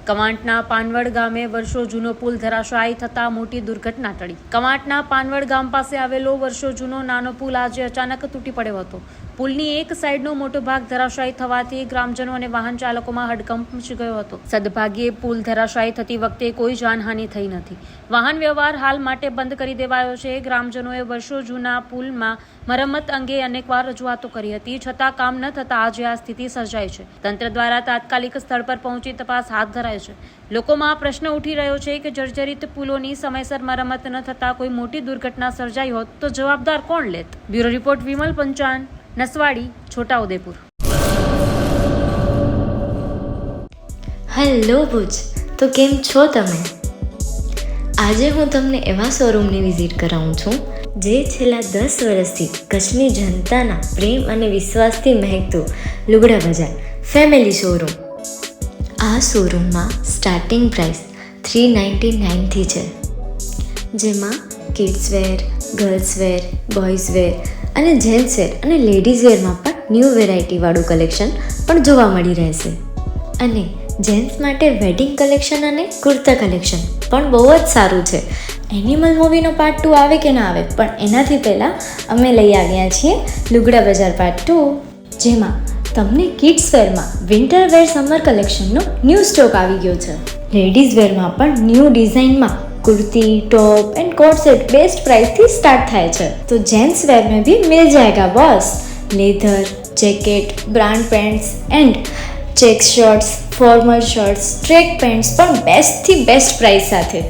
કવાંટના પાનવડ ગામે વર્ષો જૂનો પુલ ધરાશાયી થતા મોટી દુર્ઘટના ટળી. કવાંટના પાનવડ ગામ પાસે આવેલો વર્ષો જૂનો નાનો પુલ આજે અચાનક તૂટી પડ્યો હતો. પુલની એક સાઈડનો મોટો ભાગ ધરાશાયી થવાથી ગ્રામજનો અને વાહન ચાલકોમાં હડકંપ મચી ગયો હતો. સદભાગ્યે પુલ ધરાશાયી થતી વખતે કોઈ જાનહાનિ થઈ નથી. વાહન વ્યવહાર હાલ માટે બંધ કરી દેવાયો છે. ગ્રામજનોએ વર્ષો જૂના પુલમાં મરમ્મત અંગે અનેકવાર રજૂઆતો કરી હતી, છતાં કામ ન થતા આજે આ સ્થિતિ સર્જાઈ છે. તંત્ર દ્વારા તાત્કાલિક સ્થળ પર પહોંચી તપાસ હાથ ધરાઈ છે. લોકોમાં પ્રશ્ન ઉઠી રહ્યો છે કે જર્જરિત પુલોની સમયસર મરમ્મત ન થતા કોઈ મોટી દુર્ઘટના સર્જાઈ હોત તો જવાબદાર કોણ લેત? Bureau report Vimal Panchan, Naswadi, Chhotaudepur. Hello Bhuj, તો કેમ છો તમે? આજે હું તમને એવા શોરૂમની વિઝિટ કરાવું છું જે છેલ્લા 10 વર્ષથી કચ્છની જનતાના પ્રેમ અને વિશ્વાસથી મહેકતું લુગડા બજાર ફેમિલી શોરૂમ. આ શોરૂમમાં સ્ટાર્ટિંગ પ્રાઇસ 399થી છે, જેમાં kids wear, girls wear, boys wear અને જેન્ટ્સ વેર અને લેડીઝ વેરમાં પણ ન્યૂ વેરાયટીવાળું કલેક્શન પણ જોવા મળી રહેશે. અને જેન્ટ્સ માટે વેડિંગ કલેક્શન અને કુર્તા કલેક્શન પણ બહુ જ સારું છે. એનિમલ મૂવીનો પાર્ટ 2 આવે કે ના આવે, પણ એનાથી પહેલાં અમે લઈ આવ્યા છીએ લુગડા બજાર પાર્ટ 2, જેમાં તમને કિડ્સ વેરમાં વિન્ટર વેર સમર કલેક્શનનો ન્યૂ સ્ટોક આવી ગયો છે. લેડીઝ વેરમાં પણ ન્યૂ ડિઝાઇનમાં kurti, top and coat set best price थी स्टार्ट थाय छे. तो जेंट्स वेर में भी मिल जाएगा boss. Leather, jacket, brand pants and check shirts, formal shirts, track pants પણ બેસ્ટ થી બેસ્ટ પ્રાઇસ સાથે.